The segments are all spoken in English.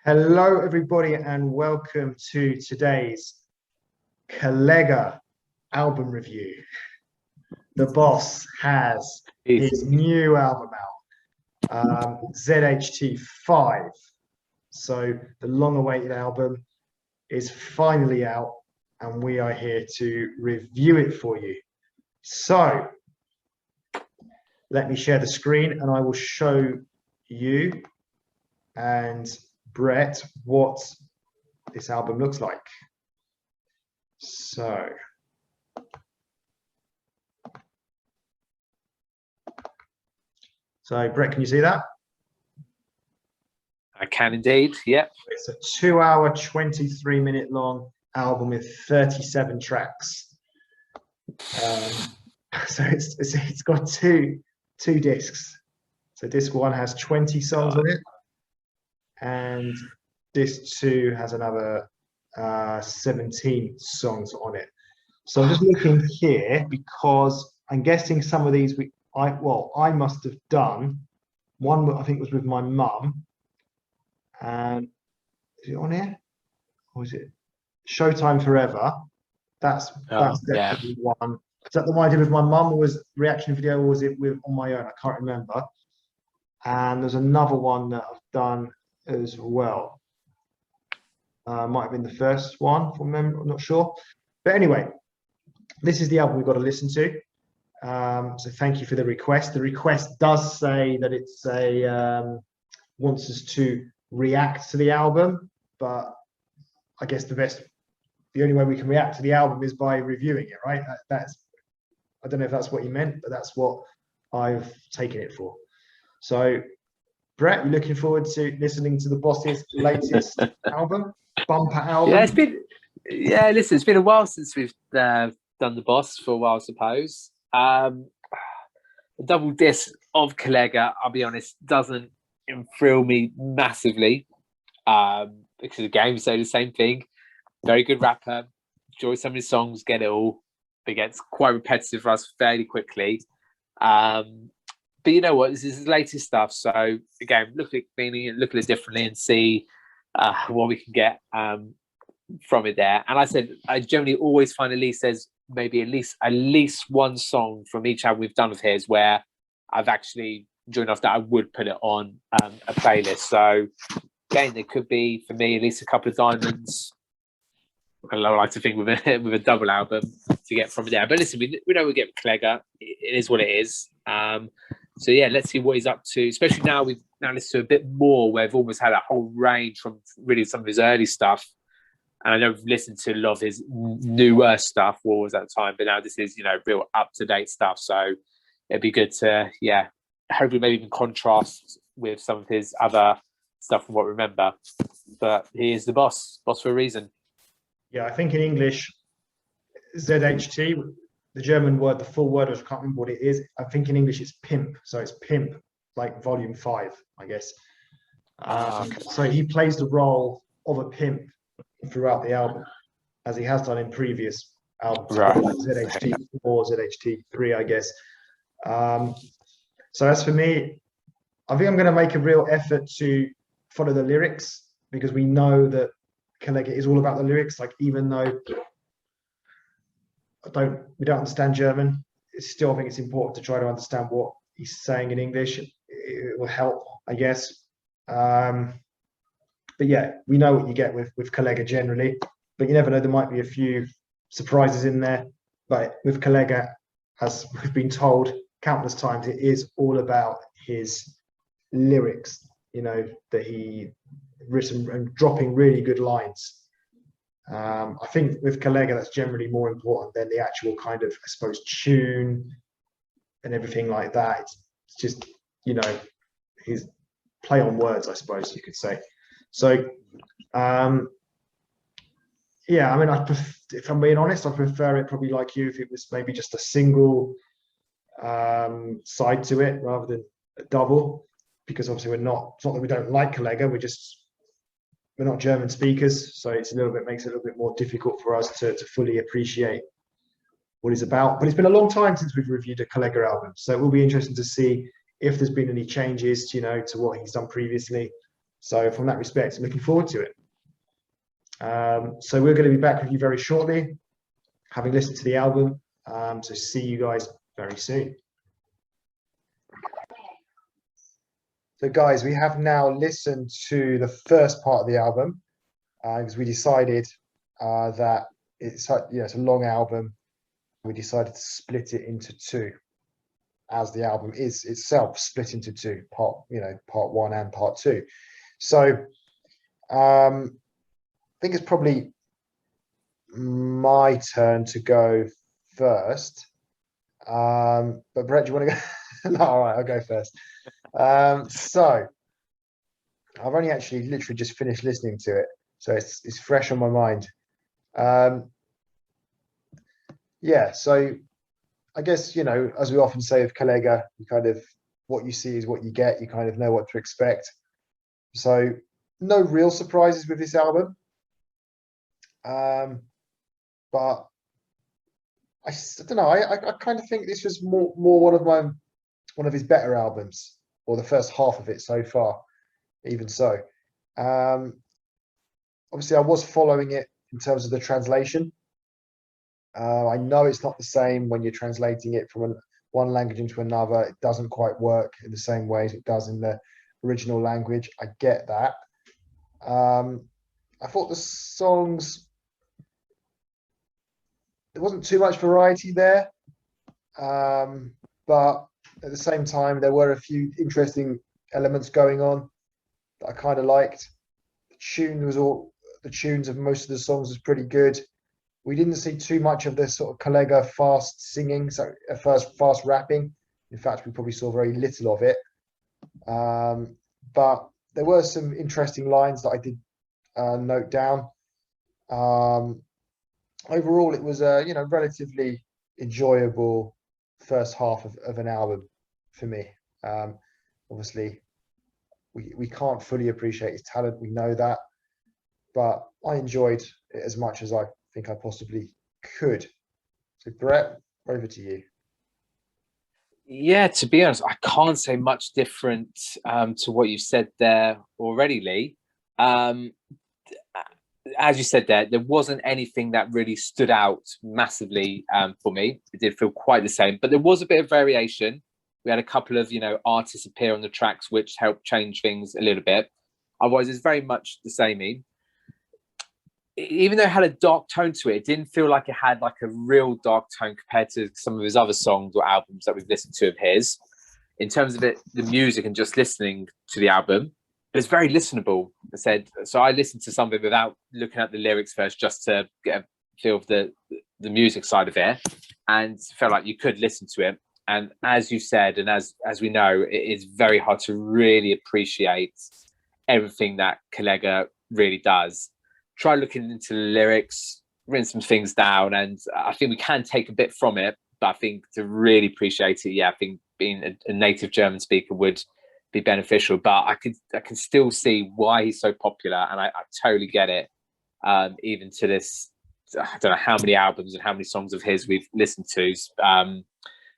Hello, everybody, and welcome to today's Kollegah album review. The boss has his new album out, ZHT5. So the long-awaited album is finally out, and we are here to review it for you. So let me share the screen, and I will show you and Brett what this album looks like. So Brett, can you see that? I can indeed, yep. It's a 2-hour, 23-minute long album with 37 tracks. So it's got two discs. So disc one has 20 songs on it, and disc two has another 17 songs on it. So I'm just looking here because I'm guessing some of these I must have done. One I think was with my mum. And is it on here? Or is it Showtime Forever? That's definitely one. Is that the one I did with my mum, or was reaction video, or was it on my own? I can't remember. And there's another one that I've done as well. Might have been the first one from memory, I'm not sure. But anyway, this is the album we've got to listen to. So thank you for the request. The request does say that it's wants us to react to the album, but I guess the only way we can react to the album is by reviewing it, right? I don't know if that's what you meant, but that's what I've taken it for. So Brett, you looking forward to listening to the boss's latest album, bumper album? Yeah, listen, it's been a while since we've done the boss for a while, I suppose. A double disc of Kollegah, I'll be honest, doesn't thrill me massively, because again, we say the same thing. Very good rapper, enjoy some of his songs, get it all. It gets quite repetitive for us fairly quickly. But you know what? This is his latest stuff. So again, look at it differently and see what we can get from it there. And I generally always find there's maybe at least one song from each album we've done of his where I've actually enjoyed enough that I would put it on a playlist. So again, there could be for me at least a couple of diamonds. I like to think with a double album to get from there. But listen, we know we get Kollegah. It is what it is. So yeah, let's see what he's up to. Especially now we've listened to a bit more. Where we've almost had a whole range from really some of his early stuff. And I know we've listened to a lot of his newer stuff. What was that time? But now this is real up to date stuff. So it'd be good to hopefully maybe even contrast with some of his other stuff from what we remember. But he is the boss for a reason. Yeah, I think in English, ZHT, the German word, the full word, I can't remember what it is. I think in English it's pimp. So it's pimp, like volume 5, I guess. Okay. So he plays the role of a pimp throughout the album, as he has done in previous albums, right. Like ZHT4, ZHT3, I guess. So as for me, I think I'm going to make a real effort to follow the lyrics, because we know that Kollegah is all about the lyrics. Like, even though we don't understand German, I think it's important to try to understand what he's saying in English. It will help, I guess. But yeah, we know what you get with Kollegah generally, but you never know, there might be a few surprises in there. But with Kollegah, as we've been told countless times, it is all about his lyrics, that he written and dropping really good lines. I think with Kollegah, that's generally more important than the actual kind of, I suppose, tune and everything like that. It's just, his play on words, I suppose you could say. So, yeah, I mean, if I'm being honest, I prefer it probably like you, if it was maybe just a single side to it rather than a double, because obviously it's not that we don't like Kollegah, we're not German speakers, so makes it a little bit more difficult for us to fully appreciate what he's about. But it's been a long time since we've reviewed a Kollegah album, so it will be interesting to see if there's been any changes, to what he's done previously. So from that respect, looking forward to it. So we're going to be back with you very shortly, having listened to the album. So see you guys very soon. So guys, we have now listened to the first part of the album because we decided that it's a long album. We decided to split it into two, as the album is itself split into two, part one and part two. So I think it's probably my turn to go first. But Brett, do you want to go? No, all right, I'll go first. So I've only actually literally just finished listening to it, so it's fresh on my mind. Yeah, so I guess, as we often say with Kollegah, you kind of, what you see is what you get. You kind of know what to expect. So no real surprises with this album. But I don't know. I kind of think this was more one of his better albums, or the first half of it so far. Even so, obviously I was following it in terms of the translation. I know it's not the same when you're translating it from one language into another. It doesn't quite work in the same way as it does in the original language. I get that. I thought the songs, there wasn't too much variety there, but at the same time, there were a few interesting elements going on that I kind of liked. The tunes of most of the songs was pretty good. We didn't see too much of this sort of Kollegah fast singing, so fast rapping. In fact, we probably saw very little of it. But there were some interesting lines that I did note down. Overall, it was a relatively enjoyable first half of an album for me. Obviously, we can't fully appreciate his talent. We know that, but I enjoyed it as much as I think I possibly could. So Brett, over to you. Yeah, to be honest, I can't say much different to what you said there already, Lee. As you said there wasn't anything that really stood out massively for me. It did feel quite the same, but there was a bit of variation. We had a couple of artists appear on the tracks, which helped change things a little bit. Otherwise, it's very much the same. Even though it had a dark tone to it, it didn't feel like it had like a real dark tone compared to some of his other songs or albums that we've listened to of his. In terms of it, the music and just listening to the album, it was very listenable. So I listened to some of it without looking at the lyrics first, just to get a feel of the music side of it, and felt like you could listen to it. And as you said, and as we know, it is very hard to really appreciate everything that Kollegah really does. Try looking into the lyrics, written some things down, and I think we can take a bit from it. But I think to really appreciate it, I think being a native German speaker would be beneficial. But I can still see why he's so popular, and I totally get it. Even to this, I don't know how many albums and how many songs of his we've listened to.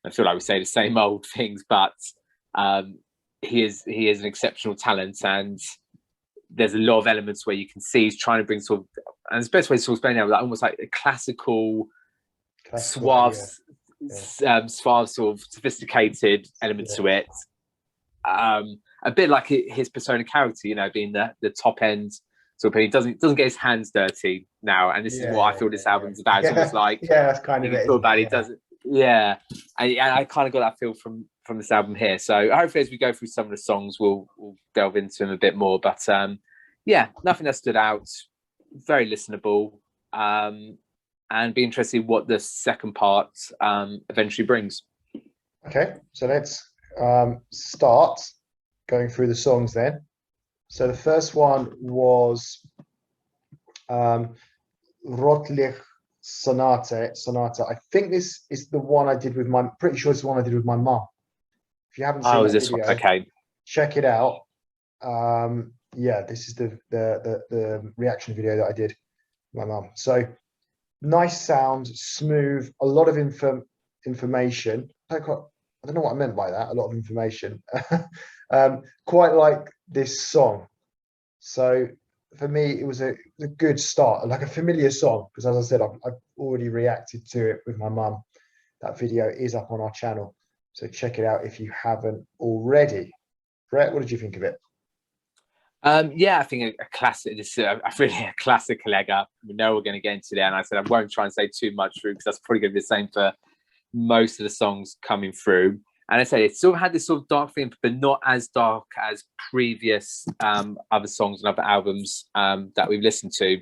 I feel like we say the same old things, but he is an exceptional talent, and there's a lot of elements where you can see he's trying to bring sort of, and the best way to sort of explain it, like almost like a classical suave, suave sort of sophisticated element to it. A bit like his persona character, being the top end sort of, he doesn't get his hands dirty now, and this is what I feel this album's about. It's almost like that's kind of it. Feel bad, he doesn't. And I kind of got that feel from this album here. So hopefully, as we go through some of the songs, we'll delve into them a bit more. But nothing that stood out. Very listenable, and be interested in what the second part eventually brings. Okay, so let's start going through the songs then. So the first one was Rotlich Sonata. I think this is the one I did with pretty sure it's the one I did with my mum. If you haven't seen that this video, one? Okay, check it out. This is the reaction video that I did with my mum. So nice sound, smooth, a lot of information. I don't know what I meant by that. A lot of information. Quite like this song. So for me, it was a good start, like a familiar song, because as I said, I've already reacted to it with my mum. That video is up on our channel, so check it out if you haven't already. Brett, what did you think of it? Yeah, I think a classic. This is really a classic Kollegah. We know we're going to get into there, and I said I won't try and say too much through because that's probably going to be the same for most of the songs coming through. And I said it sort of had this sort of dark theme, but not as dark as previous other songs and other albums that we've listened to.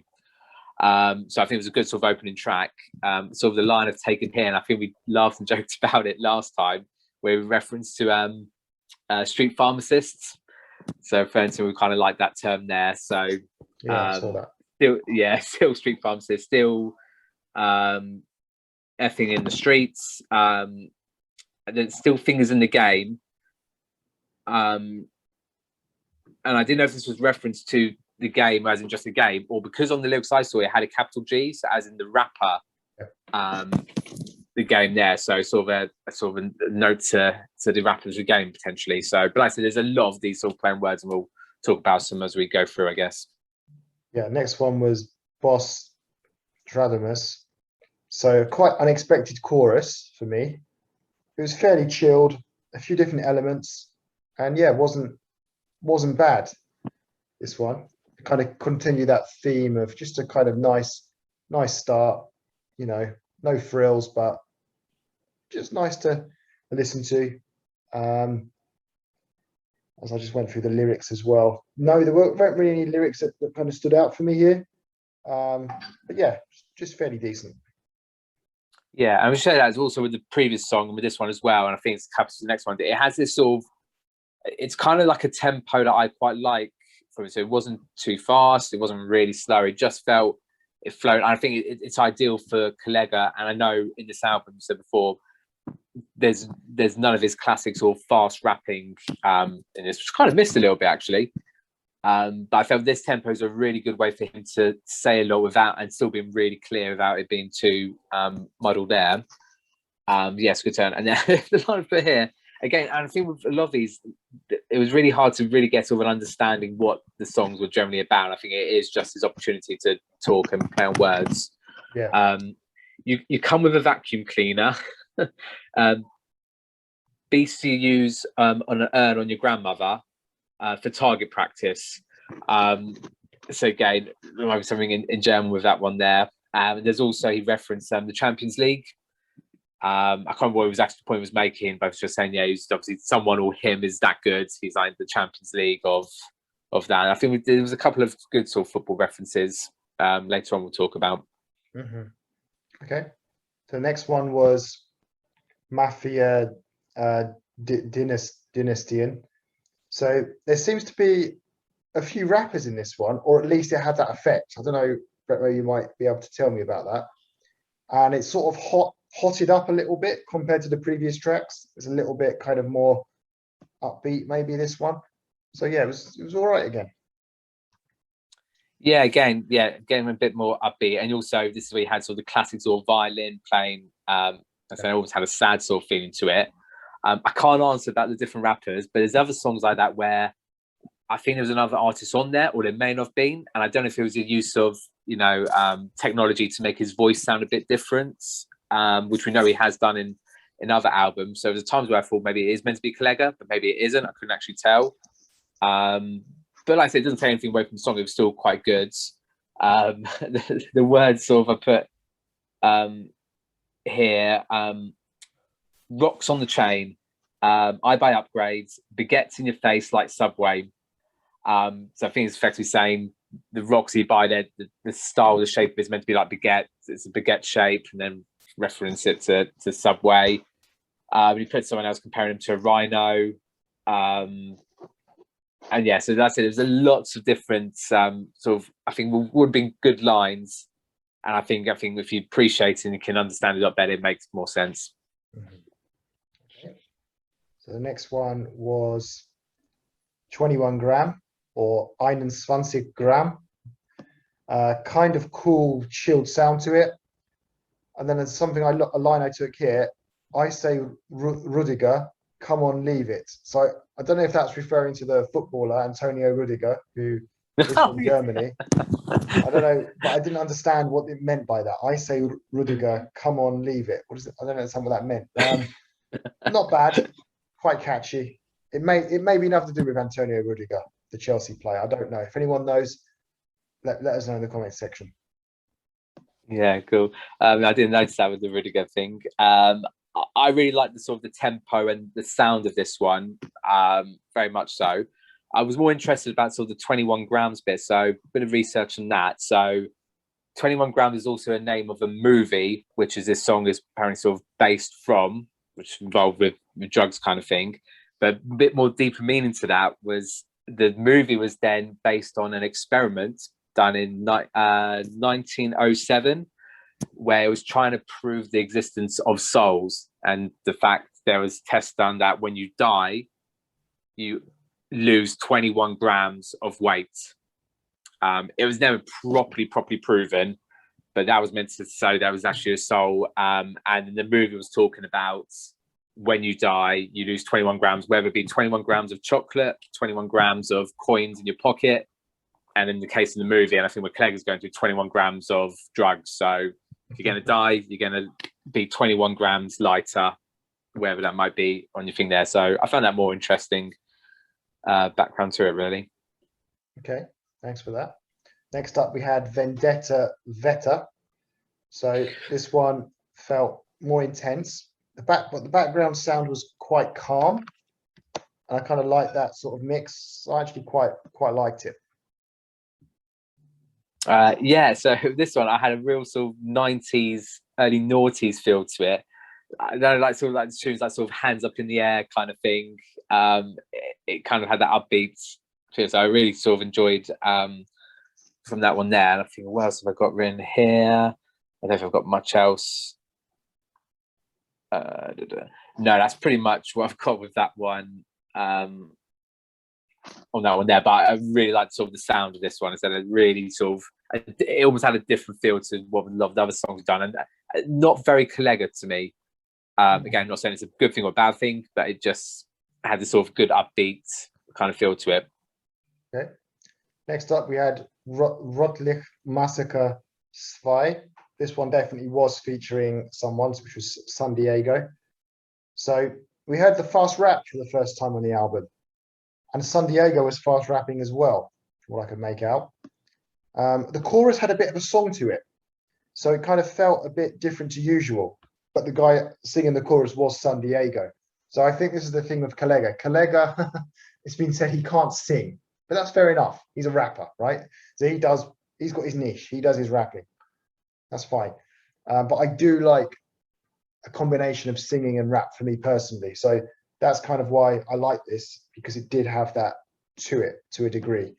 So I think it was a good sort of opening track. Sort of the line of "Taken Here," and I think we laughed and joked about it last time, where we referenced to street pharmacists. So for instance, we kind of like that term there. So Yeah, I saw that. still street pharmacists, still effing in the streets, and then still fingers in the game. And I didn't know if this was reference to the game as in just a game, or because on the lyrics I saw it had a capital G, so as in the rapper, the game there. So sort of a note to the rappers' game potentially. So, but like I said, there's a lot of these sort of plain words, and we'll talk about some as we go through, I guess. Yeah, next one was Boss Stradamus. So quite unexpected chorus for me. It was fairly chilled, a few different elements, and yeah, wasn't bad. This one kind of continue that theme of just a kind of nice start. You know, no frills, but just nice to listen to. As I just went through the lyrics as well. No, there weren't really any lyrics that kind of stood out for me here. But yeah, just fairly decent. Yeah, and we share that as also with the previous song and with this one as well. And I think it's captures the next one. It has this sort of, it's kind of like a tempo that I quite like from it. So it wasn't too fast, it wasn't really slow. It just felt it flowed. And I think it's ideal for Kollegah. And I know in this album, you said before, there's none of his classics or fast rapping in this, which kind of missed a little bit actually. But I felt this tempo is a really good way for him to say a lot without and still being really clear without it being too muddled there. Yes, good turn. And then the line for here again, and I think with a lot of these, it was really hard to really get sort of an understanding what the songs were generally about. I think it is just his opportunity to talk and play on words. Yeah. You come with a vacuum cleaner. Beast you use on an urn on your grandmother for target practice. So again, there might be something in German with that one there. There's also, he referenced the Champions League. I can't remember what exactly the point was making, but I was just saying, yeah, he's obviously someone or him is that good. He's like the Champions League of that. And I think there was a couple of good sort of football references later on we'll talk about. Mm-hmm. Okay. So the next one was Mafia Dynastian. So there seems to be a few rappers in this one, or at least it had that effect. I don't know, Rëview, you might be able to tell me about that. And it's sort of hotted up a little bit compared to the previous tracks. It's a little bit kind of more upbeat, maybe this one. So yeah, it was all right again. Yeah, again, a bit more upbeat, and also this is where you had sort of the classic sort of violin playing. It always had a sad sort of feeling to it. I can't answer about the different rappers, but there's other songs like that where I think there's another artist on there, or there may not have been, and I don't know if it was a use of technology to make his voice sound a bit different, which we know he has done in other albums. So there's times where I thought maybe it is meant to be Kollegah, but maybe it isn't. I couldn't actually tell. But like I said, it doesn't take anything away from the song. It was still quite good. The words sort of I put here, rocks on the chain. I buy upgrades, baguettes in your face like Subway. So I think it's effectively saying the rocks you buy there, the style, the shape is meant to be like baguette. It's a baguette shape, and then reference it to Subway. You put someone else comparing him to a rhino. And yeah, so that's it. There's lots of different sort of, I think would have been good lines. And I think if you appreciate it and you can understand it a lot better, it makes more sense. Mm-hmm. Okay. So the next one was 21 gram or 21 gram. Kind of cool, chilled sound to it. And then there's something a line I took here. I say Rudiger, come on, leave it. So I don't know if that's referring to the footballer Antonio Rudiger, who It's from Germany. I don't know, but I didn't understand what it meant by that. I say Rudiger, come on, leave it. What is it? I don't understand what that meant. Not bad, quite catchy. It may be nothing to do with Antonio Rudiger, the Chelsea player. I don't know. If anyone knows, let us know in the comments section. Yeah, cool. I didn't notice that with the Rudiger thing. I really like the sort of the tempo and the sound of this one, very much so. I was more interested about sort of the 21 grams bit, so a bit of research on that. So 21 grams is also a name of a movie, which is this song is apparently sort of based from, which is involved with drugs kind of thing. But a bit more deeper meaning to that was the movie was then based on an experiment done in 1907, where it was trying to prove the existence of souls and the fact there was tests done that when you die, you lose 21 grams of weight. It was never properly proven, but that was meant to say that was actually a soul. And the movie was talking about when you die, you lose 21 grams, whether it be 21 grams of chocolate, 21 grams of coins in your pocket. And in the case of the movie, and I think where Kollegah is going through 21 grams of drugs. So if you're going to die, you're going to be 21 grams lighter, wherever that might be on your thing there. So I found that more interesting background to it, really. Okay, thanks for that. Next up, we had Vendetta Vetta. So this one felt more intense. But the background sound was quite calm. And I kind of like that sort of mix. I actually quite liked it. Yeah, so this one I had a real sort of 90s, early noughties feel to it. I don't know, like sort of like the tunes like sort of hands up in the air kind of thing. It kind of had that upbeat feel, so I really sort of enjoyed from that one there. And I think, what else have I got written here? I don't know if I've got much else. No, that's pretty much what I've got with that one. On that one there, but I really like sort of the sound of this one. Is that it really sort of it almost had a different feel to what a lot of the other songs done, and not very Kollegah to me. Again, I'm not saying it's a good thing or a bad thing, but it just had this sort of good upbeat kind of feel to it. Okay. Next up, we had Rotlich Massacre 2. This one definitely was featuring someone, which was San Diego. So we heard the fast rap for the first time on the album. And San Diego was fast rapping as well, from what I could make out. The chorus had a bit of a song to it. So it kind of felt a bit different to usual. But the guy singing the chorus was San Diego. So I think this is the thing with Kollegah. Kollegah, it's been said he can't sing. But that's fair enough. He's a rapper, right? So he's got his niche. He does his rapping. That's fine. But I do like a combination of singing and rap for me personally. So that's kind of why I like this, because it did have that to it to a degree.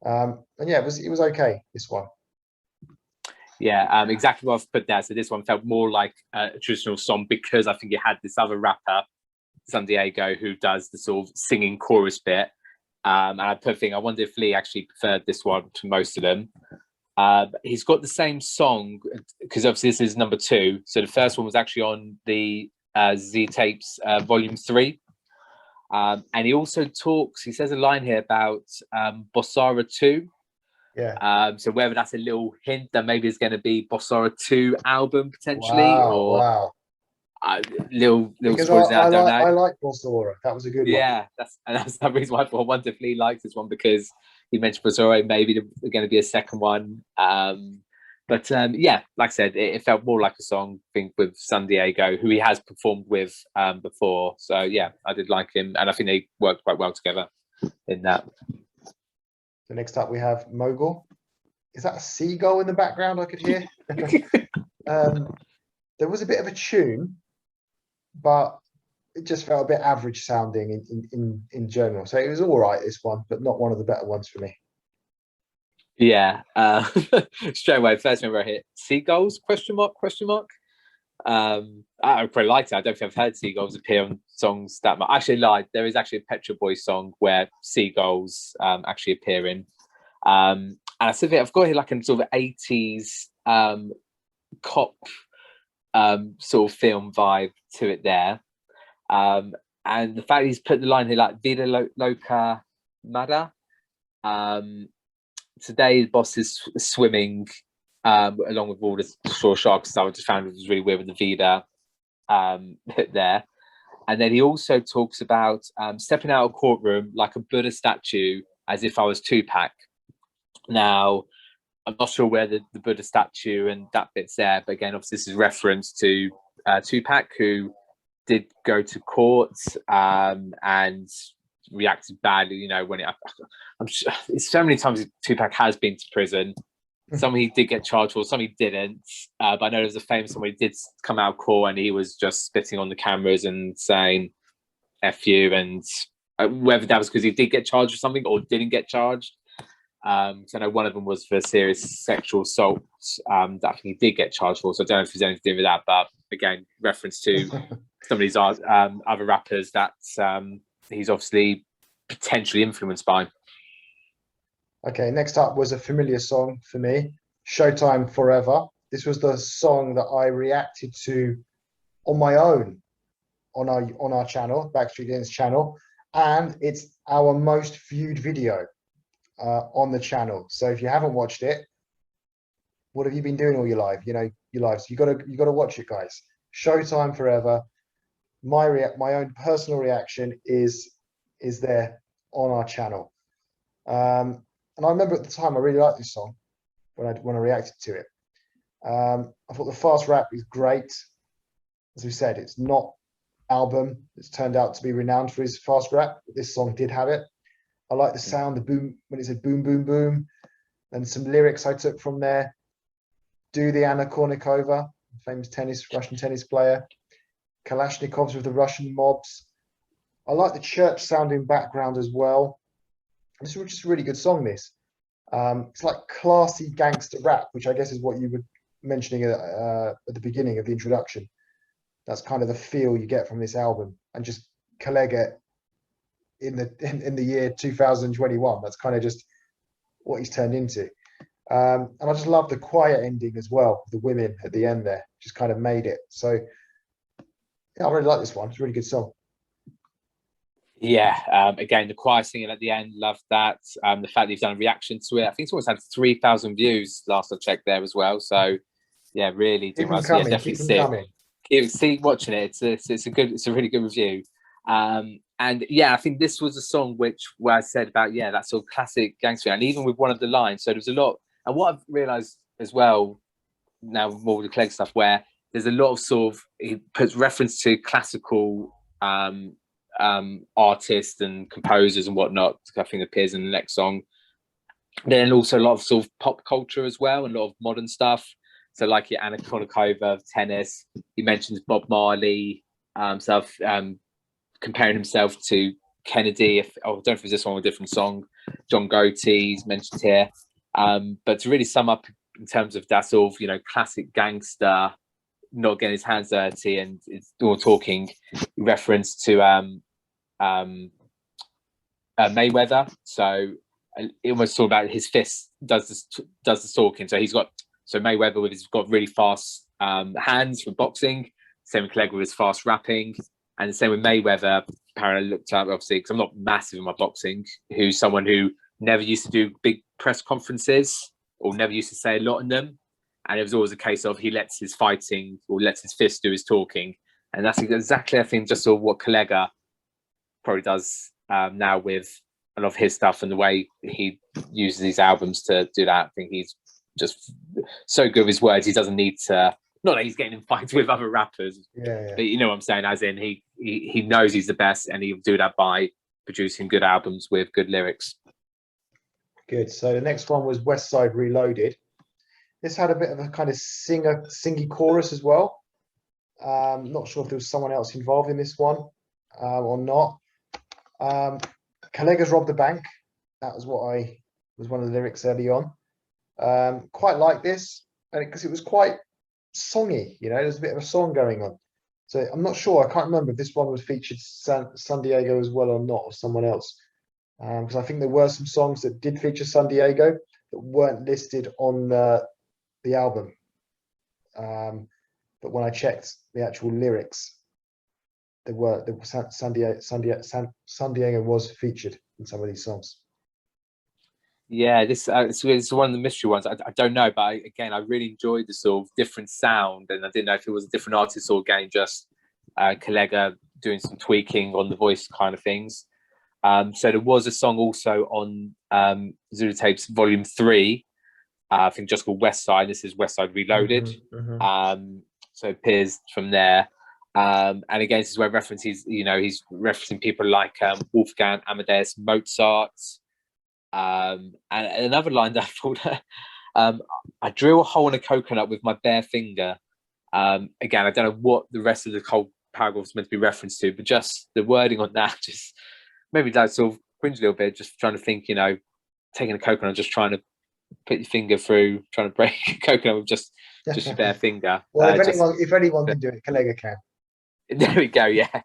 And yeah, it was okay, this one. Yeah, exactly what I've put there. So this one felt more like a traditional song because I think it had this other rapper, San Diego, who does the sort of singing chorus bit. And I put a thing, I wonder if Lee actually preferred this one to most of them. He's got the same song, because obviously this is number 2. So the first one was actually on the Z-Tapes Volume 3. And he also talks, he says a line here about Bossara 2. Yeah. So whether that's a little hint that maybe it's going to be Bossara 2 album potentially, Wow. Little Because spoilers there, I don't know. I like Bossara. That was a good one. Yeah, that's the reason why I wonder if Lee likes this one, because he mentioned Bossara, maybe there's going to be a second one. But yeah, like I said, it felt more like a song, I think, with San Diego, who he has performed with before. So yeah, I did like him, and I think they worked quite well together in that. So next up we have Mogul. Is that a seagull in the background I could hear? There was a bit of a tune, but it just felt a bit average sounding in general. So it was all right, this one, but not one of the better ones for me. Yeah, straight away, first thing I hit seagulls? Question mark? I pretty liked it. I don't think I've heard seagulls appear on songs that much. Actually, lied. There is actually a Pet Shop Boys song where seagulls actually appear in. And I said, I've got here like a sort of 80s cop sort of film vibe to it there. And the fact he's put the line here like Vida Loca Mada. today Boss is swimming along with all the shore sharks. So I just found it was really weird with the Vida there. And then he also talks about stepping out of a courtroom like a Buddha statue, as if I was Tupac. Now, I'm not sure where the Buddha statue and that bit's there, but again, obviously, this is reference to Tupac, who did go to court and reacted badly. You know, when I'm sure it's so many times Tupac has been to prison. Some he did get charged for, some he didn't. But I know there's a famous one where he did come out of court and he was just spitting on the cameras and saying "F you," and whether that was because he did get charged or something or didn't get charged. So I know one of them was for serious sexual assault that I think he did get charged for. So I don't know if there's anything to do with that. But again, reference to some of these other rappers that he's obviously potentially influenced by. Okay, next up was a familiar song for me, Showtime Forever. This was the song that I reacted to on my own on our channel, Backstreet Gents channel, and it's our most viewed video on the channel. So if you haven't watched it, what have you been doing all your life? You know, your lives. You gotta watch it, guys. Showtime Forever. My own personal reaction is there on our channel. And I remember at the time I really liked this song when I reacted to it. I thought the fast rap is great. As we said, it's not album. It's turned out to be renowned for his fast rap, but this song did have it. I like the sound, the boom when it said boom, boom, boom, and some lyrics I took from there. Do the Anna Kournikova, famous Russian tennis player. Kalashnikovs with the Russian mobs. I like the church sounding background as well. This was just a really good song, this. It's like classy gangster rap, which I guess is what you were mentioning at the beginning of the introduction. That's kind of the feel you get from this album. And just Kollegah in the year 2021. That's kind of just what he's turned into. And I just love the choir ending as well, the women at the end there. Just kind of made it. So, yeah, I really like this one. It's a really good song. Yeah, again, the choir singing at the end, love that. The fact that he's done a reaction to it, I think it's always had 3,000 views last I checked there as well. So, yeah, really do well. So, yeah, definitely keep watching it. It's a really good review. And yeah, I think this was a song where I said about that sort of classic gangster, and even with one of the lines. So there's a lot, and what I've realised as well now with more of the Kollegah stuff, where there's a lot of sort of he puts reference to classical artists and composers and whatnot. I think appears in the next song. Then also a lot of sort of pop culture as well, and a lot of modern stuff. So like your Anna Kournikova, tennis. He mentions Bob Marley, stuff, comparing himself to Kennedy. I don't know if it's this one or a different song. John Goatee's mentioned here. But to really sum up in terms of that sort of classic gangster, not getting his hands dirty, and it's all talking reference to Mayweather. So it almost talk about his fist does the talking. So Mayweather with got really fast hands for boxing. Same with Kollegah with his fast rapping, and the same with Mayweather. Apparently, I looked up obviously because I'm not massive in my boxing. Who's someone who never used to do big press conferences or never used to say a lot in them. And it was always a case of he lets his fighting or lets his fist do his talking. And that's exactly, I think, just sort of what Kollegah probably does now with a lot of his stuff and the way he uses these albums to do that. I think he's just so good with his words. He doesn't need to, not that he's getting in fights with other rappers, but you know what I'm saying, as in he knows he's the best, and he'll do that by producing good albums with good lyrics. Good. So the next one was West Side Reloaded. This had a bit of a kind of singy chorus as well. Not sure if there was someone else involved in this one or not. Kollegah's robbed the bank. That was was one of the lyrics early on. Quite like this, and because it was quite songy, there's a bit of a song going on. So I'm not sure. I can't remember if this one was featured San Diego as well or not, or someone else. Because I think there were some songs that did feature San Diego that weren't listed on the album. But when I checked the actual lyrics, San Diego was featured in some of these songs. Yeah, this it's one of the mystery ones. I don't know, but again, I really enjoyed the sort of different sound, and I didn't know if it was a different artist or again just Kollegah doing some tweaking on the voice kind of things. So there was a song also on Zuhältertape's Volume 3, I think just called West Side. This is West Side Reloaded. So it appears from there. And again, this is where references, he's referencing people like Wolfgang Amadeus Mozart. And another line that I thought, I drill a hole in a coconut with my bare finger. Again, I don't know what the rest of the whole paragraph is meant to be referenced to, but just the wording on that just maybe that sort of cringe a little bit, just trying to think, taking a coconut, just trying to put your finger through, trying to break a coconut with just your bare finger. Well, if anyone can do it, Kollegah can. There we go, yeah.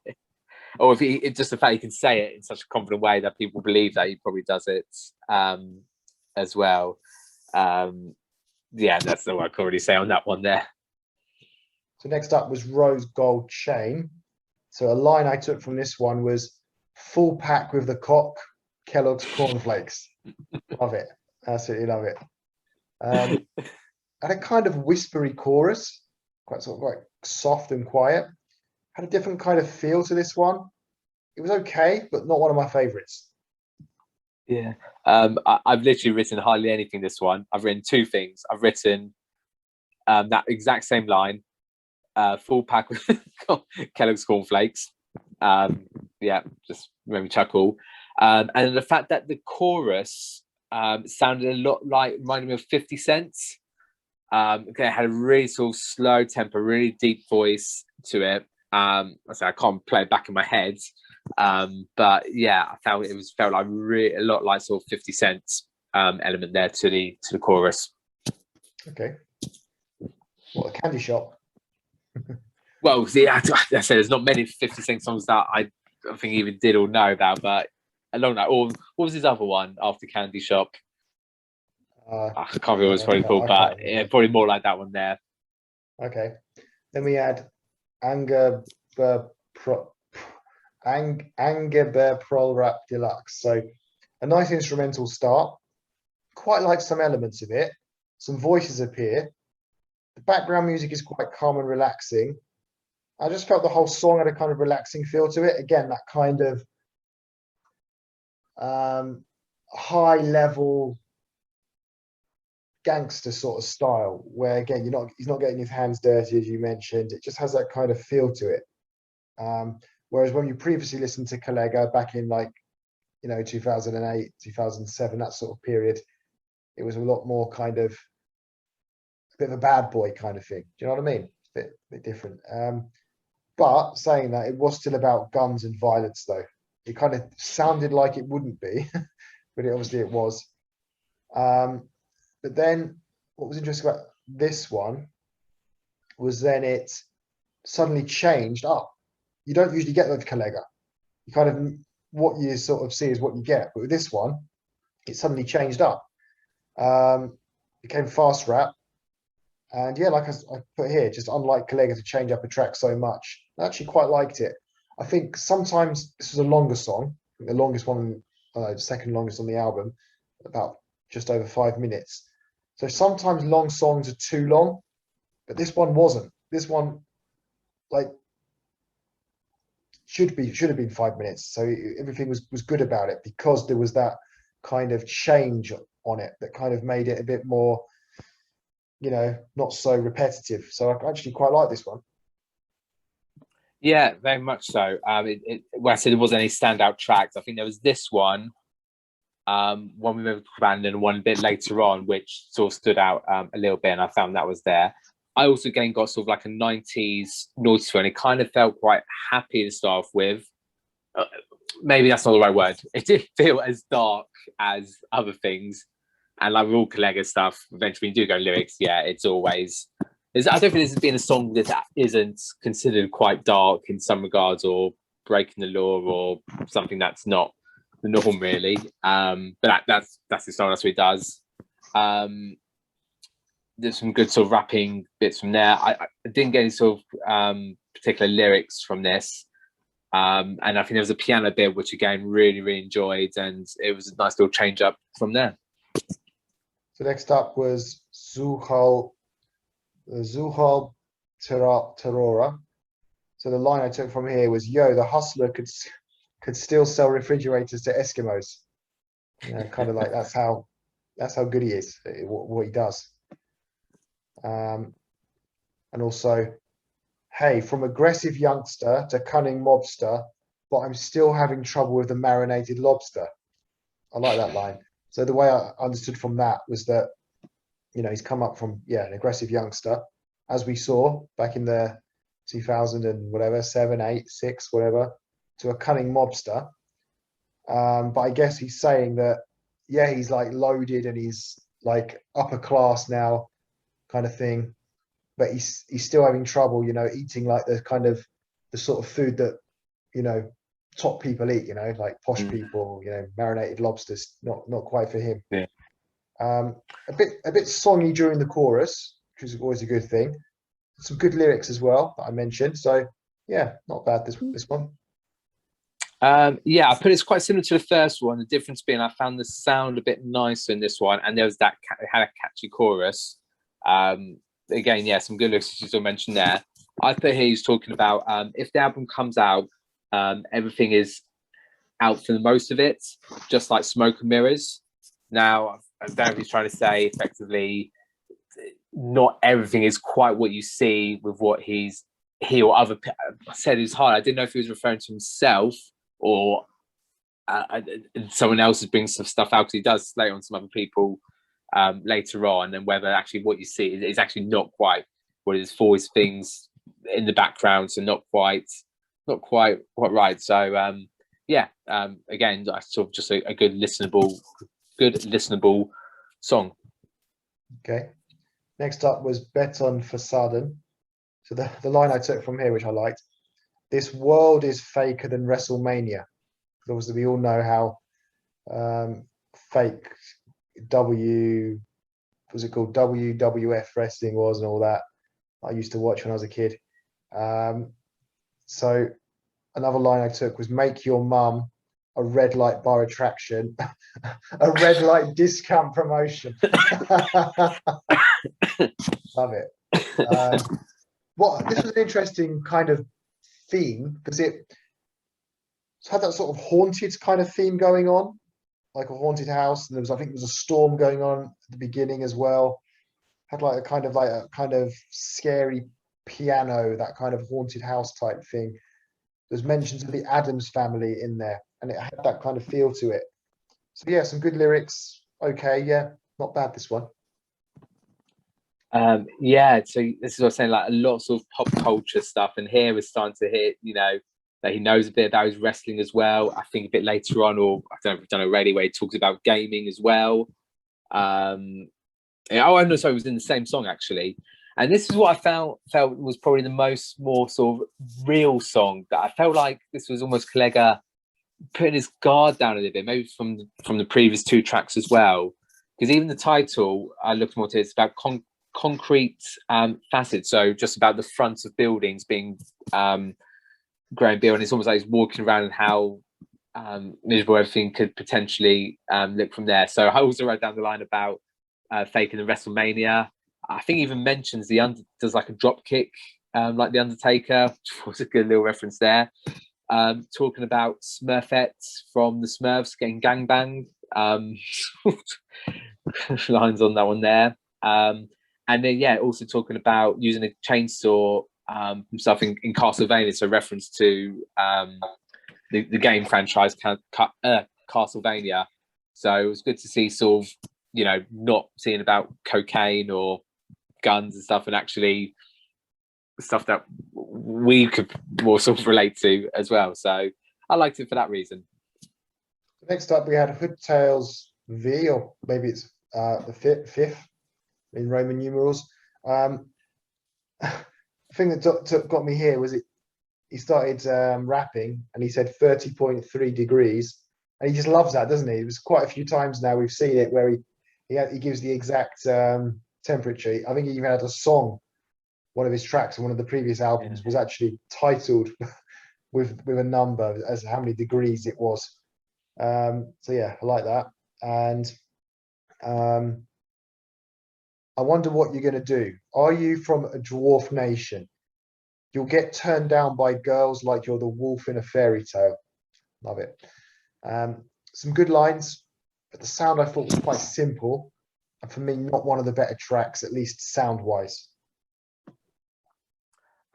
Or if it's just the fact he can say it in such a confident way that people believe that he probably does it as well. Yeah, that's all I can already say on that one there. So next up was Rose Gold Chain. So a line I took from this one was full pack with the cock, Kellogg's cornflakes. Love it. Absolutely love it. And a kind of whispery chorus, quite soft and quiet. Had a different kind of feel to this one. It was okay, but not one of my favorites. Yeah. I've literally written hardly anything this one. I've written two things. I've written that exact same line, full pack with Kellogg's cornflakes. Yeah, just made me chuckle. And the fact that the chorus sounded a lot like, reminded me of 50 Cent. Okay, it had a really sort of slow tempo, really deep voice to it. I can't play it back in my head, but yeah, I felt like a lot like sort of 50 Cent element there to the chorus. Okay. What, a candy shop? Well, see, I said there's not many 50 Cent songs that I think he even did or know about, but along that, or what was his other one after Candy Shop? I can't remember what it's probably called, but yeah, probably more like that one there. Okay. Then we had Anger Bear Prol Rap Deluxe. So a nice instrumental start. Quite like some elements of it. Some voices appear. The background music is quite calm and relaxing. I just felt the whole song had a kind of relaxing feel to it. Again, that kind of high level gangster sort of style where again he's not getting his hands dirty, as you mentioned. It just has that kind of feel to it. Whereas when you previously listened to Kollegah back in 2008, 2007, that sort of period, it was a lot more kind of a bit of a bad boy kind of thing. Do you know what I mean? It's a bit different. But saying that, it was still about guns and violence though. It kind of sounded like it wouldn't be, but obviously it was. But then what was interesting about this one was then it suddenly changed up. You don't usually get that with Kollegah. You kind of, what you sort of see is what you get. But with this one, it suddenly changed up. Became fast rap. And yeah, like I put here, just unlike Kollegah to change up a track so much. I actually quite liked it. I think sometimes this was a longer song. The longest one, the second longest on the album, about just over 5 minutes. So sometimes long songs are too long, but this one wasn't. This one, should have been 5 minutes. So everything was good about it because there was that kind of change on it that kind of made it a bit more, not so repetitive. So I actually quite like this one. Yeah, very much so. When I said there wasn't any standout tracks, I think there was this one we moved to Brandon, one a bit later on, which sort of stood out a little bit, and I found that was there. I also again got sort of like a 90s noise to it, and it kind of felt quite happy to start off with. Maybe that's not the right word. It didn't feel as dark as other things. And like with all Kollegah stuff, eventually you do go lyrics, yeah, it's always... I don't think there's been a song that isn't considered quite dark in some regards, or breaking the law, or something that's not the norm, really. But that's the song, that's what it does. There's some good sort of rapping bits from there. I didn't get any sort of particular lyrics from this. And I think there was a piano bit, which again, really, really enjoyed. And it was a nice little change up from there. So next up was Zuhältertape. So the line I took from here was, "Yo, the hustler could still sell refrigerators to Eskimos." Kind of like that's how good he is, what he does. And also, "Hey, from aggressive youngster to cunning mobster, but I'm still having trouble with the marinated lobster." I like that line. So the way I understood from that was that, he's come up from, an aggressive youngster, as we saw back in the 2000 and whatever, 7, 8, 6, whatever, to a cunning mobster. But I guess he's saying that, he's like loaded and he's like upper class now kind of thing, but he's still having trouble, eating like the sort of food that, top people eat, like posh people, marinated lobsters, not quite for him. Yeah. A bit songy during the chorus, which is always a good thing. Some good lyrics as well that I mentioned. So yeah, not bad this one. Yeah, I put it's quite similar to the first one. The difference being I found the sound a bit nicer in this one, and there was that had a catchy chorus. Again, yeah, some good lyrics you still mentioned there. I put here he's talking about if the album comes out, everything is out for the most of it, just like smoke and mirrors. Now, I don't know if he's trying to say effectively, not everything is quite what you see with what he or other said is hard. I didn't know if he was referring to himself or someone else is bringing some stuff out, because he does slate on some other people later on, and whether actually what you see is actually not quite what it is for his things in the background, so not quite right. So again, that's sort of just a good listenable song. Okay. Next up was Beton Fasaden. So the line I took from here, which I liked: "This world is faker than WrestleMania." Because obviously we all know how fake WWF wrestling was and all that. I used to watch when I was a kid. So another line I took was, "Make your mum a red light bar attraction, a red light discount promotion." Love it. This was an interesting kind of theme, because it's had that sort of haunted kind of theme going on, like a haunted house, and I think there was a storm going on at the beginning as well. Had like a kind of scary piano, that kind of haunted house type thing. There's mentions of the Addams family in there, and it had that kind of feel to it. So yeah, some good lyrics. Okay, yeah, not bad this one. Yeah, so this is what I'm saying, like a lot of pop culture stuff, and here we're starting to hit, that he knows a bit about his wrestling as well. I think a bit later on, or I don't know if we've done it already, where he talks about gaming as well. I know, sorry, it was in the same song actually. And this is what I felt was probably the more sort of real song, that I felt like this was almost Kollegah putting his guard down a little bit, maybe from the previous two tracks as well. Because even the title, I looked more to it, it's about concrete facets, so just about the fronts of buildings being growing built, and it's almost like he's walking around and how miserable everything could potentially look from there. So I also wrote down the line about faking the WrestleMania. I think he even mentions does like a drop kick like the Undertaker, which was a good little reference there. Talking about Smurfettes from the Smurfs getting gangbanged. Lines on that one there. And then, also talking about using a chainsaw stuff in Castlevania, so reference to the game franchise Castlevania. So it was good to see sort of, not seeing about cocaine or guns and stuff, and actually stuff that we could more sort of relate to as well. So I liked it for that reason. Next up, we had Hood Tales V, or maybe it's the fifth in Roman numerals. The thing that got me here was he started rapping, and he said 30.3 degrees, and he just loves that, doesn't he? It was quite a few times now we've seen it where he gives the exact temperature. I think he even had a song, one of his tracks on one of the previous albums was actually titled with a number as how many degrees it was. So yeah, I like that. And I wonder what you're going to do. Are you from a dwarf nation? You'll get turned down by girls like you're the wolf in a fairy tale. Love it. Some good lines, but the sound I thought was quite simple. And for me, not one of the better tracks, at least sound-wise.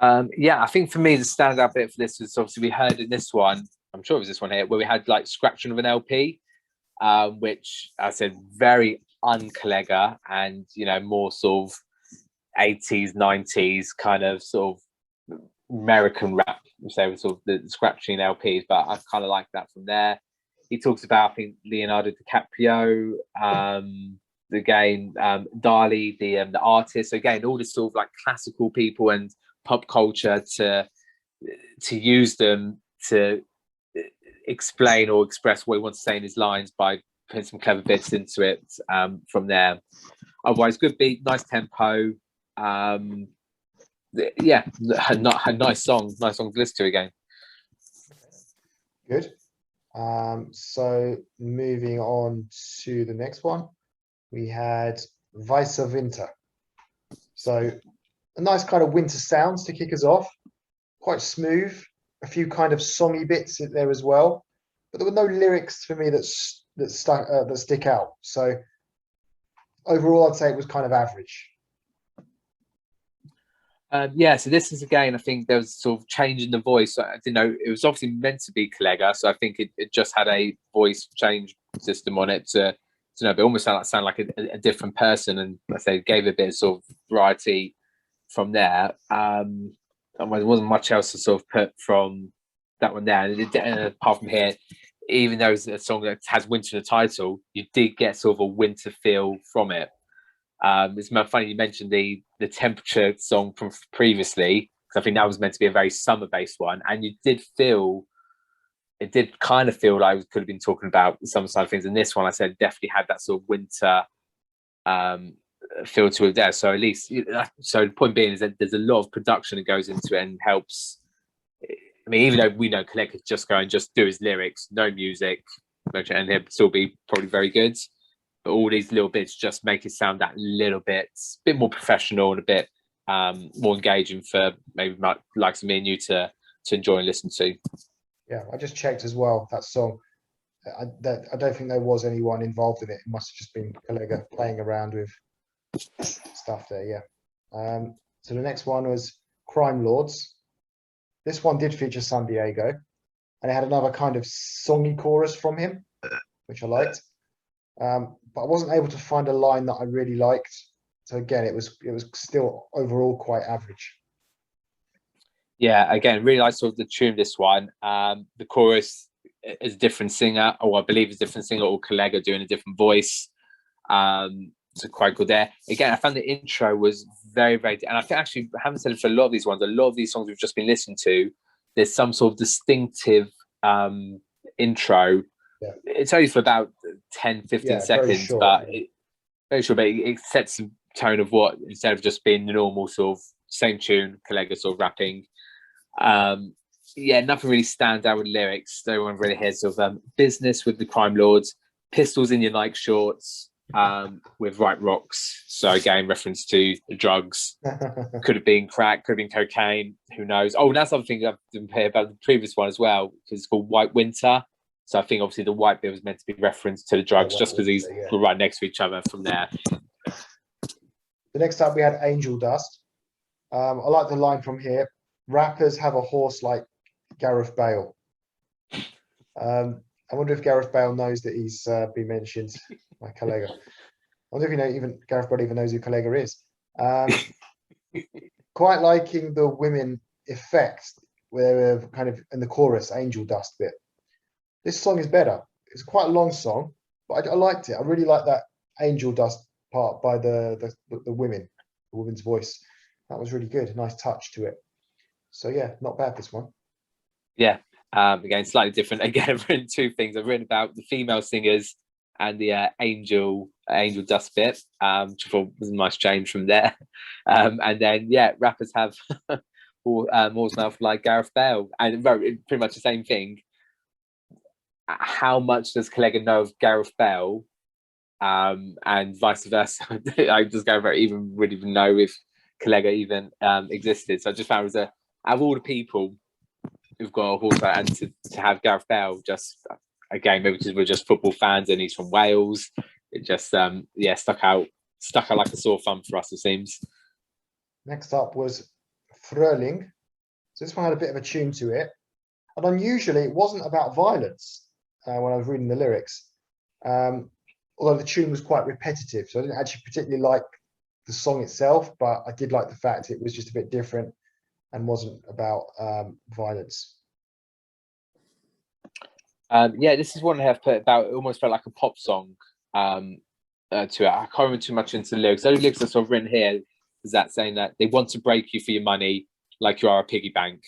Yeah, I think for me the standout bit for this was obviously we heard in this one, I'm sure it was this one here, where we had like scratching of an LP, which I said very un-Kollegah and more sort of 80s, 90s kind of sort of American rap, say with sort of the scratching LPs, but I kind of like that from there. He talks about, I think, Leonardo DiCaprio, again, Dali, the artist. So again, all this sort of like classical people and pop culture to use them to explain or express what he wants to say in his lines by putting some clever bits into it from there. Otherwise, good beat, nice tempo. Yeah, a nice song to listen to again. Good. So moving on to the next one, we had Vice of Winter. So a nice kind of winter sounds to kick us off. Quite smooth. A few kind of songy bits in there as well, but there were no lyrics for me that stick out. So overall, I'd say it was kind of average. Yeah, so this is again, I think there was sort of change in the voice. I didn't know it was obviously meant to be Kollegah, so I think it just had a voice change system on it to know, but it almost sound like a different person, and I say gave a bit of sort of variety from there. There wasn't much else to sort of put from that one there. And apart from here, even though it's a song that has winter in the title, you did get sort of a winter feel from it. It's funny you mentioned the temperature song from previously, because I think that was meant to be a very summer based one, and it did kind of feel like we could have been talking about the summer side of things. And this one, I said, definitely had that sort of winter feel to it there. So at least, so the point being is that there's a lot of production that goes into it and helps. I mean, even though we know Kollegah could just go and just do his lyrics, no music, and he'd still be probably very good. But all these little bits just make it sound that little bit more professional and a bit more engaging for maybe likes of me and you to enjoy and listen to. Yeah, I just checked as well. That song, I don't think there was anyone involved in it. It must have just been Kollegah playing around with stuff there. Yeah. So the next one was Crime Lords. This one did feature San Diego, and it had another kind of songy chorus from him, which I liked. But I wasn't able to find a line that I really liked. So again, it was still overall quite average. Yeah, again, really like sort of the tune of this one. The chorus is a different singer, or I believe it's a different singer, or Kollegah doing a different voice. So quite good there. Again, I found the intro was very, very, and I think actually I haven't said it for a lot of these ones. A lot of these songs we've just been listening to, there's some sort of distinctive intro. Yeah. It's only for about 10, 15 seconds, short, but it sets the tone of what, instead of just being the normal sort of same tune, Kollegah sort of rapping. Nothing really stands out with lyrics. No one really hears of business with the crime lords, pistols in your Nike shorts, with right rocks. So again, reference to the drugs. Could have been crack, could have been cocaine, who knows. Oh, that's something I didn't hear about the previous one as well, because it's called White Winter. So I think obviously the white bit was meant to be referenced to the drugs, just because these were right next to each other from there. The next up we had Angel Dust. I like the line from here. Rappers have a horse like Gareth Bale. I wonder if Gareth Bale knows that he's been mentioned by Kollegah. I wonder if Gareth Bale even knows who Kollegah is. Quite liking the women effect, where kind of in the chorus, Angel Dust bit. This song is better. It's quite a long song, but I liked it. I really like that Angel Dust part by the women, the woman's voice. That was really good. Nice touch to it. So yeah, not bad, this one. Yeah. Again, slightly different. Again, I've written two things. I've written about the female singers and the angel dust bit, which I thought was a nice change from there. And then, rappers have Moore's mouth like Gareth Bale, and pretty much the same thing. How much does Kollegah know of Gareth Bale? and vice versa. I just don't really even know if Kollegah even existed. So I just found it was out of all the people who've got a horse and to have Gareth Bale, just again maybe because we're just football fans and he's from Wales, it just stuck out like a sore thumb for us, it seems. Next up was Fröhling. So this one had a bit of a tune to it, and unusually it wasn't about violence when I was reading the lyrics. Although the tune was quite repetitive, so I didn't actually particularly like the song itself, but I did like the fact it was just a bit different and wasn't about violence. This is one I have put about. It almost felt like a pop song to it. I can't remember too much into the lyrics. The only lyrics I saw written here is that saying that they want to break you for your money like you are a piggy bank.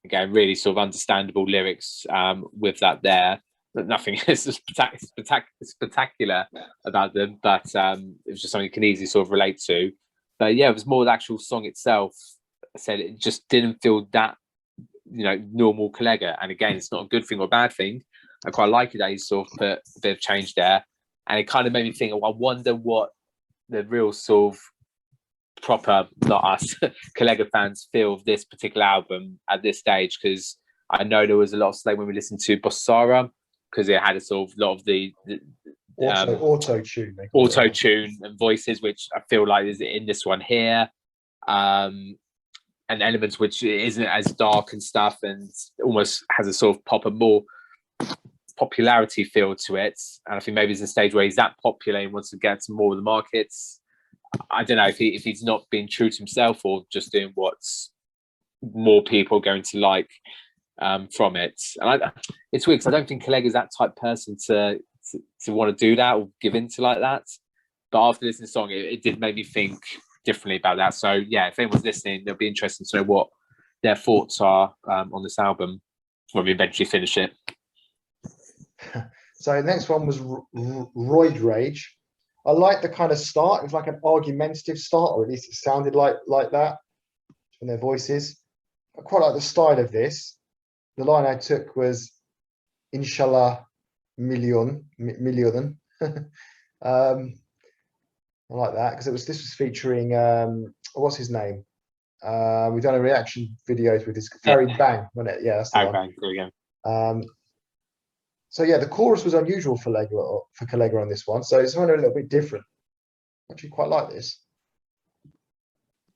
Again, really sort of understandable lyrics with that there. Nothing is spectacular about them, but it was just something you can easily sort of relate to. But yeah, it was more the actual song itself. I said it just didn't feel that, normal Kollegah. And again, it's not a good thing or a bad thing. I quite like it that he sort of put a bit of change there. And it kind of made me think, I wonder what the real sort of proper, not us, Kollegah fans feel of this particular album at this stage. Because I know there was a lot of slate when we listened to Bossara, because it had a sort of lot of the auto tune and voices, which I feel like is in this one here, and elements which isn't as dark and stuff, and almost has a sort of pop and more popularity feel to it. And I think maybe it's a stage where he's that popular and wants to get to more of the markets. I don't know if he's not being true to himself or just doing what's more people are going to like from it. And it's weird because I don't think Kollegah is that type of person to want to do that or give into like that. But after listening to the song, it did make me think differently about that. So yeah, if anyone's listening, it'll be interesting to know what their thoughts are on this album when we eventually finish it. So the next one was Roid Rage. I like the kind of start. It was like an argumentative start, or at least it sounded like that from their voices. I quite like the style of this. The line I took was Inshallah Million. I like that because this was featuring what's his name? We've done a reaction videos with this Farid Bang, wasn't it? Yeah, that's the one. Bang, there we go. So yeah, the chorus was unusual for Kollegah on this one, so it's kind of a little bit different. I actually quite like this.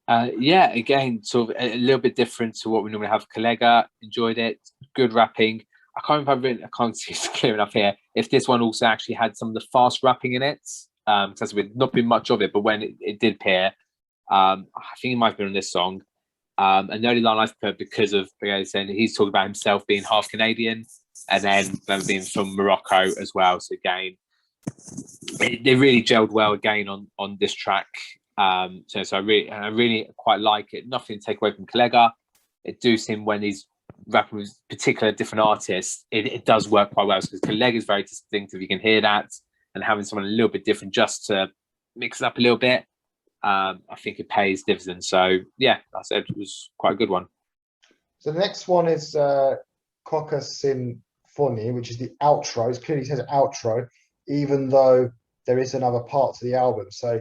Again, sort of a little bit different to what we normally have. Kollegah, enjoyed it. Good rapping. I can't see it's clear enough here. If this one also actually had some of the fast rapping in it, because there's not been much of it, but when it did appear, I think it might have been on this song. And the only line I've put because of saying he's talking about himself being half Canadian and then being from Morocco as well. So again, they really gelled well again on this track. So I really quite like it. Nothing to take away from Kollegah. It do seem when he's rapping with particular different artists, it does work quite well because Kollegah is very distinctive. You can hear that, and having someone a little bit different just to mix it up a little bit, I think it pays dividends. So yeah, I said it was quite a good one. So the next one is Coca Symphony, which is the outro. It clearly says outro, even though there is another part to the album. So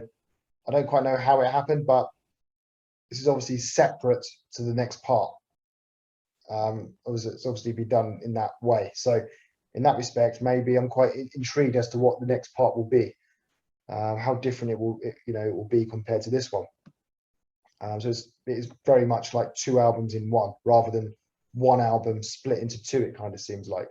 I don't quite know how it happened, but this is obviously separate to the next part. It's obviously be done in that way. So in that respect, maybe I'm quite intrigued as to what the next part will be, how different it will be compared to this one. So it is very much like two albums in one, rather than one album split into two. It kind of seems like.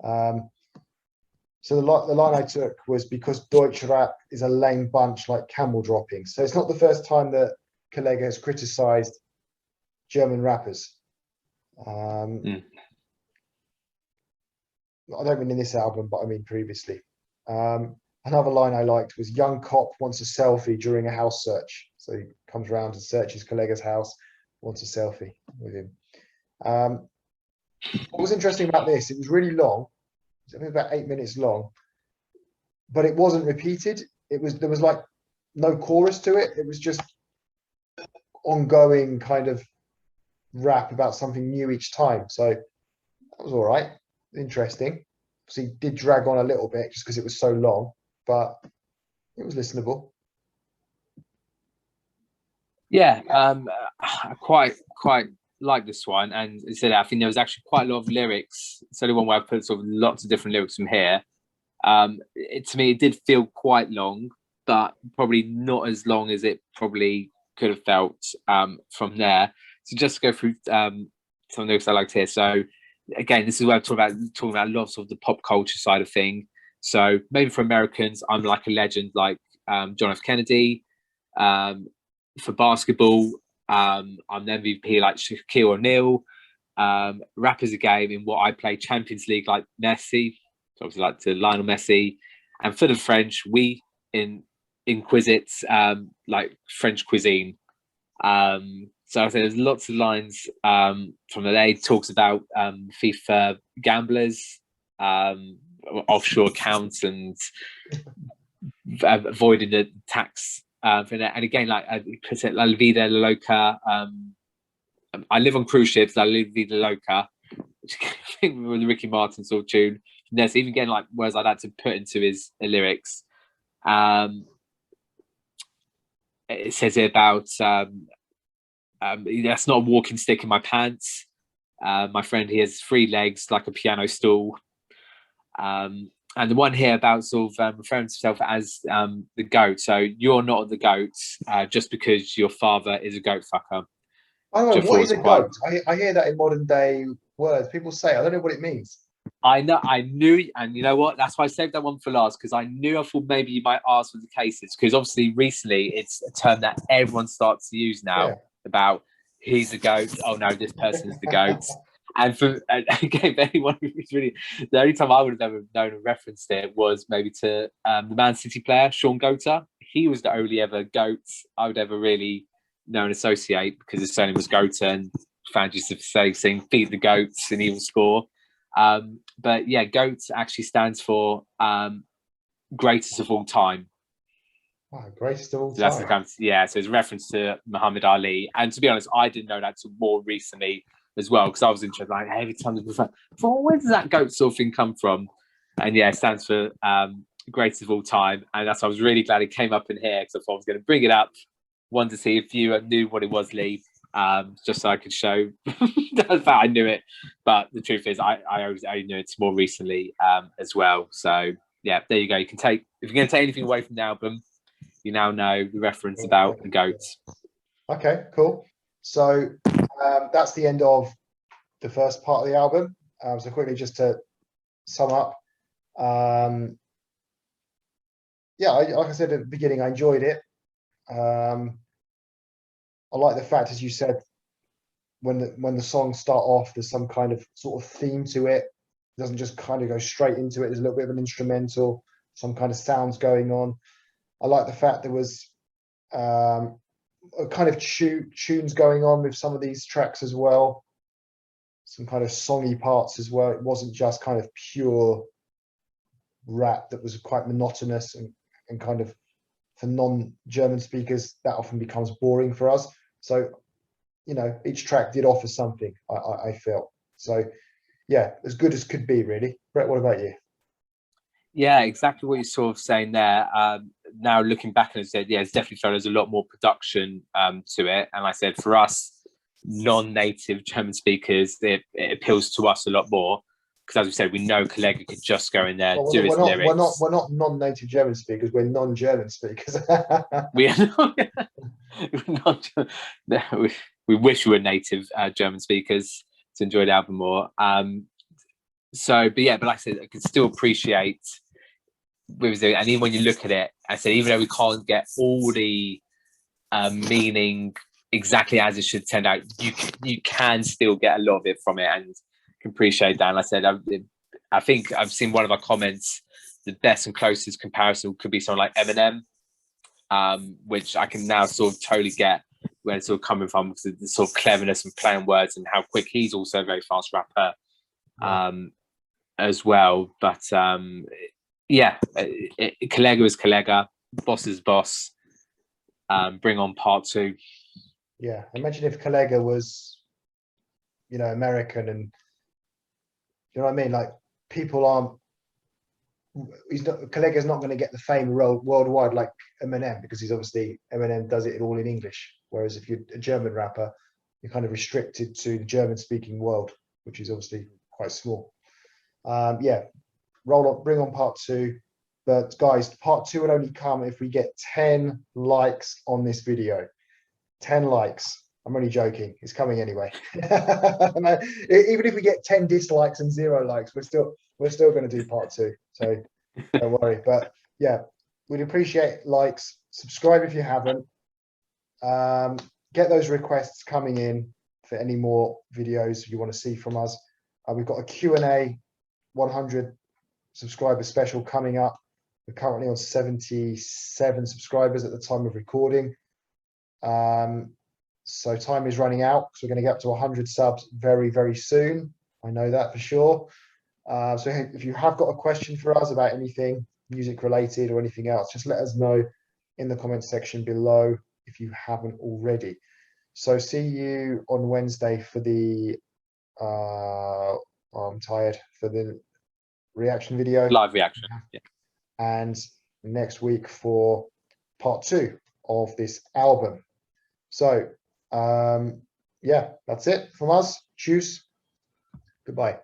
So the line I took was because Deutsch rap is a lame bunch like camel dropping. So it's not the first time that Kollegah has criticised German rappers. I don't mean in this album, but I mean previously. Another line I liked was young cop wants a selfie during a house search. So he comes around and searches Kollegah's house, wants a selfie with him. What was interesting about this, it was really long. I think about 8 minutes long, but it wasn't repeated. There was like no chorus to it. It was just ongoing kind of rap about something new each time. So that was all right. Interesting. Obviously, did drag on a little bit just because it was so long. but it was listenable. Yeah, I quite like this one, and as I said, I think there was actually quite a lot of lyrics. It's only one where I put sort of lots of different lyrics from here. To me, it did feel quite long, but probably not as long as it probably could have felt from there. So just to go through some lyrics I liked here. So again, this is where I'm talking about lots of the pop culture side of thing. So maybe for Americans, I'm like a legend, like John F. Kennedy. For basketball, I'm an MVP like Shaquille O'Neal. Rap is a game in what I play Champions League like Messi, obviously like to Lionel Messi. And for the French, we inquisite like French cuisine. So I say there's lots of lines from the talks about FIFA gamblers, offshore accounts, and avoiding the tax. And again, like La Vida Loca. I live on cruise ships. La Vida Loca, which I think was a Ricky Martin sort of tune. Yes, even getting like words like that to put into his lyrics. It says here about that's not a walking stick in my pants. My friend, he has 3 legs like a piano stool. And the one here about sort of referring to himself as the goat. So you're not the goat just because your father is a goat fucker. I don't know, what is a goat? I hear that in modern day words. People say, I don't know what it means. I knew, and you know what? That's why I saved that one for last, because I knew, I thought maybe you might ask what the case is, because obviously recently it's a term that everyone starts to use now about he's the goat. Oh no, this person is the goat. And again, for anyone who's really, the only time I would have ever known and referenced it was maybe to the Man City player Sean Gota. He was the only ever goat I would ever really know and associate, because his surname was Gota, and fans used to saying "feed the goats" and he will score. But yeah, GOAT actually stands for greatest of all time. Wow, greatest of all time. So it's a reference to Muhammad Ali. And to be honest, I didn't know that till more recently as well, because I was interested, like every time where does that GOAT sort of thing come from? And yeah, it stands for greatest of all time. And that's why I was really glad it came up in here, because I thought I was going to bring it up. Wanted to see if you knew what it was, Lee. Just so I could show that I knew it, but the truth is I knew it more recently as well. So yeah, there you go. You can take, if you're going to take anything away from the album, you now know the reference about the goats. Okay, cool. So that's the end of the first part of the album. So quickly, just to sum up, yeah, like I said at the beginning, I enjoyed it. I like the fact, as you said, when the songs start off, there's some kind of sort of theme to it. It doesn't just kind of go straight into it. There's a little bit of an instrumental, some kind of sounds going on. I like the fact there was a kind of tunes going on with some of these tracks as well. Some kind of songy parts as well. It wasn't just kind of pure rap that was quite monotonous and kind of, for non-German speakers, that often becomes boring for us. So, you know, each track did offer something, I felt. So, yeah, as good as could be, really. Brett, what about you? Yeah, exactly what you're sort of saying there. Now looking back and said, yeah, it's definitely felt there's a lot more production to it. And like I said, for us non-native German speakers, it appeals to us a lot more. Because as we said, we know Kollegah could just go in there, do his lyrics. We're not non-native German speakers. We're non-German speakers. We we wish we were native German speakers to enjoy the album more. But like I said, I can still appreciate with it, and even when you look at it, I said, even though we can't get all the meaning exactly as it should turn out, you can still get a lot of it from it, and can appreciate that. And like I said, I think I've seen one of our comments, the best and closest comparison could be someone like Eminem, which I can now sort of totally get where it's sort of coming from, because of the sort of cleverness and playing words and how quick he's also a very fast rapper as well. But Kollegah is Kollegah, boss is boss. Bring on part 2. Yeah, imagine if Kollegah was, you know, American, and you know what I mean? Like, people aren't Kollegah's not going to get the fame worldwide like Eminem, because he's obviously, Eminem does it all in English. Whereas if you're a German rapper, you're kind of restricted to the German speaking world, which is obviously quite small. Yeah, bring on part 2. But guys, part 2 will only come if we get 10 likes on this video. 10 likes. I'm only joking. It's coming anyway. Even if we get 10 dislikes and 0 likes, we're still going to do part 2. So don't worry. But yeah, we'd appreciate likes. Subscribe if you haven't. Get those requests coming in for any more videos you want to see from us. We've got a Q&A 100 subscriber special coming up. We're currently on 77 subscribers at the time of recording. So time is running out, so we're going to get up to 100 subs very, very soon. I know that for sure. So if you have got a question for us about anything music related or anything else, just let us know in the comments section below if you haven't already. So see you on Wednesday for the I'm tired, for the reaction video, Live reaction. Yeah. And next week for part 2 of this album. So yeah, that's it from us. Cheers. Goodbye.